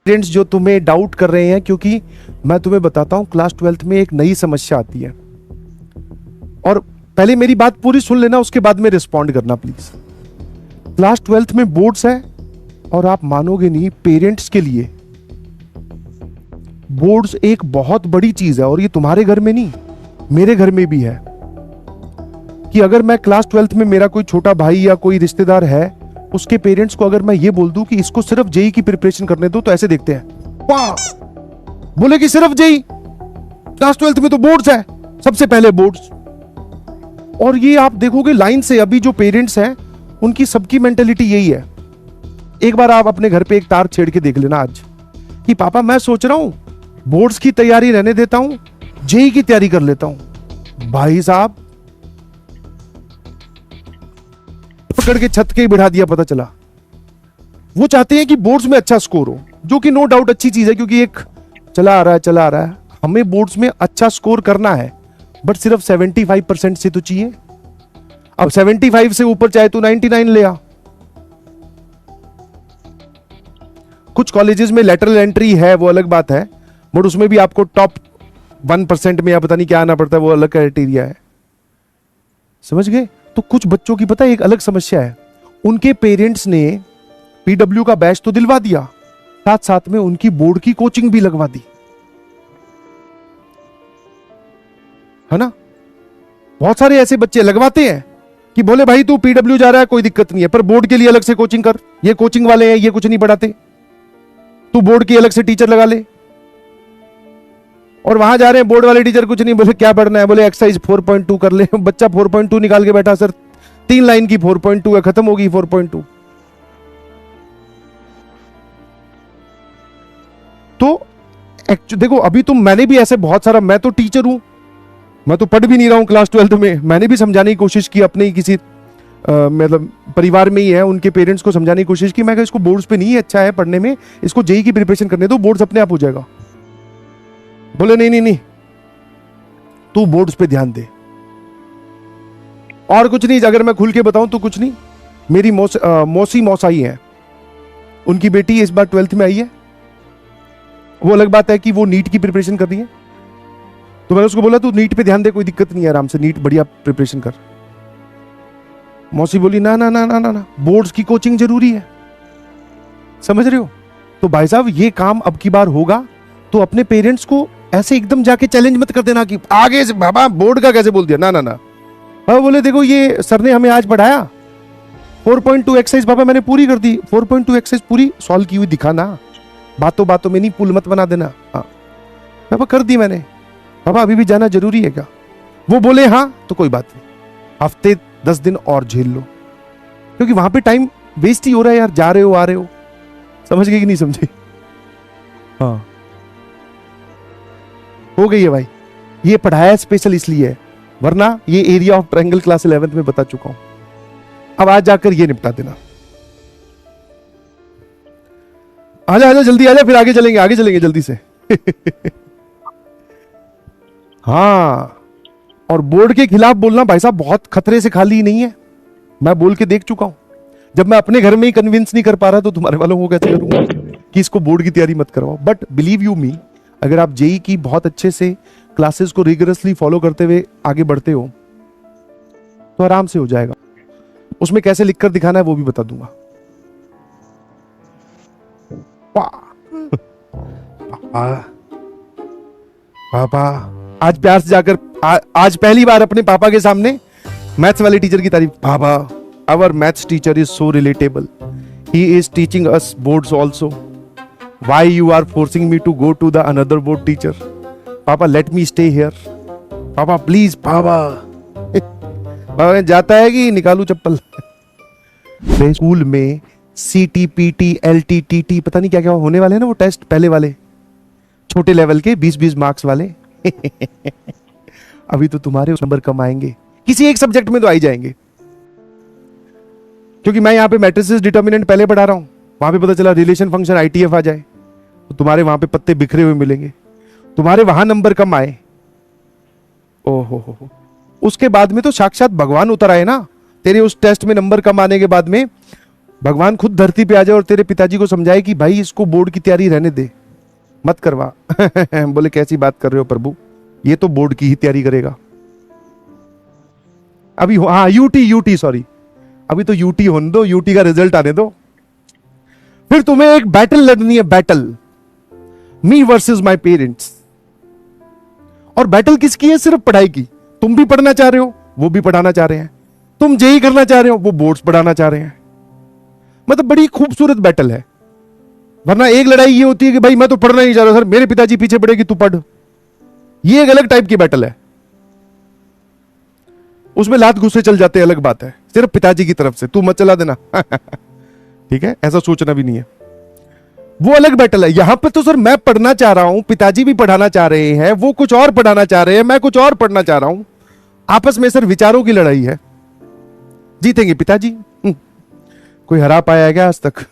Parents जो तुम्हें doubt कर रहे हैं, क्योंकि मैं तुम्हें बताता हूं क्लास 12th में एक नई समस्या आती है। और पहले मेरी बात पूरी सुन लेना, उसके बाद में रिस्पॉन्ड करना प्लीज। क्लास 12th में बोर्ड्स है और आप मानोगे नहीं, पेरेंट्स के लिए बोर्ड्स एक बहुत बड़ी चीज है। और ये तुम्हारे घर में नहीं, मेरे घर में भी है कि अगर मैं क्लास 12th में, मेरा कोई छोटा भाई या कोई रिश्तेदार है, उसके पेरेंट्स को अगर मैं ये बोल दूं कि इसको सिर्फ जेई की प्रिपरेशन करने दो, तो ऐसे देखते हैं, वाह, बोले कि सिर्फ जेई, क्लास 12th में तो बोर्ड्स है, सबसे पहले बोर्ड्स। और ये आप देखोगे लाइन से, अभी जो पेरेंट्स हैं उनकी सबकी मेंटेलिटी यही है। एक बार आप अपने घर पे एक तार छेड़ के देख लेना आज कि पापा मैं सोच रहा हूं बोर्ड्स की तैयारी रहने देता हूं, जेई की तैयारी कर लेता हूं। भाई साहब पकड़ के छत के ही बिठा दिया, पता चला वो चाहते हैं कि बोर्ड्स में अच्छा स्कोर हो, जो कि नो डाउट अच्छी चीज है, क्योंकि एक चला आ रहा है। हमें बोर्ड्स में अच्छा स्कोर करना है, बट सिर्फ 75% से तो चाहिए। अब 75 से ऊपर चाहे तो 99 ले आ। कुछ कॉलेजेस में लेटरल एंट्री है, वो अलग बात है, बट उसमें भी आपको टॉप 1% में या पता नहीं क्या आना पड़ता है, वो अलग क्राइटेरिया है, समझ गए। तो कुछ बच्चों की पता है एक अलग समस्या है, उनके पेरेंट्स ने पीडब्ल्यू का बैच तो दिलवा दिया, साथ साथ में उनकी बोर्ड की कोचिंग भी लगवा दी, है ना। बहुत सारे ऐसे बच्चे लगवाते हैं कि बोले भाई तू पीडब्ल्यू जा रहा है कोई दिक्कत नहीं है, पर बोर्ड के लिए अलग से कोचिंग कर, ये कोचिंग वाले हैं, ये कुछ नहीं पढ़ाते, तू बोर्ड की अलग से टीचर लगा ले। और वहां जा रहे हैं बोर्ड वाले टीचर कुछ नहीं, बोले क्या पढ़ना है, बोले एक्सरसाइज 4.2 कर ले। बच्चा 4.2 निकाल के बैठा, सर 3 लाइन की 4.2 है, खत्म होगी 4.2। तो देखो अभी तुम, मैंने भी ऐसे बहुत सारा, मैं तो टीचर हूं, मैं तो पढ़ भी नहीं रहा हूं क्लास 12th में, मैंने भी समझाने की कोशिश की अपने ही किसी मतलब परिवार में ही है, उनके पेरेंट्स को समझाने की कोशिश की। मैं कहा इसको बोर्ड्स पे नहीं अच्छा है पढ़ने में, इसको जेई की प्रिपरेशन करने दो, बोर्ड्स अपने आप हो जाएगा। बोले नहीं, तू बोर्ड्स पे ध्यान दे। और कुछ नहीं, अगर मैं खुल के बताऊं तो कुछ नहीं, मेरी मौसी मौसाई है, उनकी बेटी इस बार 12th में आई है। वो अलग बात है कि वो नीट की प्रिपरेशन कर रही है, तो मैंने उसको बोला तू नीट पे ध्यान दे, कोई दिक्कत नहीं है, आराम से नीट बढ़िया प्रिपरेशन कर। मौसी बोली ना ना ना ना ना ना, बोर्ड्स की कोचिंग जरूरी है, समझ रहे हो। तो भाई साहब ये काम अब की बार होगा तो अपने पेरेंट्स को ऐसे एकदम जाके चैलेंज मत कर देना कि आगे से बाबा बोर्ड का कैसे बोल दिया, ना ना ना। पापा बोले देखो ये सर ने हमें आज पढ़ाया 4.2 एक्सरसाइज पापा मैंने पूरी कर दी, 4.2 एक्सरसाइज पूरी सॉल्व की हुई दिखाना, बातों बातों में नहीं पुल मत बना देना। हाँ पापा कर दी मैंने। पापा अभी भी जाना जरूरी है क्या? वो बोले हाँ, तो कोई बात नहीं, हफ्ते 10 दिन और झेल लो, क्योंकि वहां पे टाइम वेस्ट ही हो रहा है यार, जा रहे हो आ रहे हो, समझ गए कि नहीं समझे। हाँ हो गई है भाई, ये पढ़ाया स्पेशल इसलिए है, वरना ये area of triangle class 11th में बता चुका हूं। अब आज जाकर ये निपटा देना। आजा आजा जल्दी आजा, फिर आगे चलेंगे जल्दी से। हाँ, और बोर्ड के खिलाफ बोलना भाई साहब बहुत खतरे से खाली नहीं है, मैं बोल के देख चुका हूं। जब मैं अपने घर में ही कन्विंस नहीं कर पा रहा तो तुम्हारे वालों को कैसे करूंगा कि इसको बोर्ड की तैयारी मत करवाओ। बट बिलीव यू मी, अगर आप जेई की बहुत अच्छे से क्लासेस को रिगरसली फॉलो करते हुए आगे बढ़ते हो तो आराम से हो जाएगा। उसमें कैसे लिखकर दिखाना है वो भी बता दूंगा। पापा आज प्यार से जाकर आज पहली बार अपने पापा के सामने मैथ्स वाले टीचर की तारीफ। पापा, our maths teacher is so relatable, he is teaching us boards also, why you are forcing me to go to the another board teacher? Papa, let me stay here. Papa, please, Papa. पापा जाता है कि निकालू चप्पल। School में CTPT LTTT पता नहीं क्या क्या होने वाले हैं ना, वो टेस्ट पहले वाले छोटे लेवल के 20-20 मार्क्स वाले। अभी तो तुम्हारे नंबर कम आएंगे, किसी एक सब्जेक्ट में तो आ ही जाएंगे, क्योंकि मैं यहाँ पे मैट्रिसेस डिटर्मिनेंट पहले पढ़ा रहा हूं, वहां पे पता चला रिलेशन फंक्शन ITF आ जाए तो तुम्हारे वहां पे पत्ते बिखरे हुए मिलेंगे, तुम्हारे वहां नंबर कम आए। ओहो, उसके बाद में तो साक्षात भगवान उतर आए ना तेरे उस टेस्ट में नंबर कम आने के बाद में। भगवान खुद धरती पे आ जाए और तेरे पिताजी को समझाए कि भाई इसको बोर्ड की तैयारी रहने दे, मत करवा। बोले कैसी बात कर रहे हो प्रभु, ये तो बोर्ड की ही तैयारी करेगा। अभी हाँ यूटी सॉरी, अभी तो यूटी होने दो, यूटी का रिजल्ट आने दो, फिर तुम्हें एक बैटल लड़नी है, battle me versus my parents. और बैटल किसकी है? सिर्फ पढ़ाई की। तुम भी पढ़ना चाह रहे हो, वो भी पढ़ाना चाह रहे हैं, तुम जेई करना चाह रहे हो, वो बोर्ड्स पढ़ाना चाह रहे हैं। मतलब बड़ी खूबसूरत बैटल है। वरना एक लड़ाई ये होती है कि भाई मैं तो पढ़ना नहीं चाह रहा सर, मेरे पिताजी पीछे पड़ेगी, तू पढ़। ये एक अलग टाइप की बैटल है, उसमें लात गुस्से चल जाते हैं, अलग बात है। सिर्फ पिताजी की तरफ से तू मत चला देना। ठीक है, ऐसा सोचना भी नहीं है, वो अलग बैटल है। यहां पर तो सर मैं पढ़ना चाह रहा हूं, पिताजी भी पढ़ाना चाह रहे हैं, वो कुछ और पढ़ाना चाह रहे हैं, मैं कुछ और पढ़ना चाह रहा हूं। आपस में सर विचारों की लड़ाई है। जीतेंगे पिताजी। कोई हरा पाया है क्या आज तक?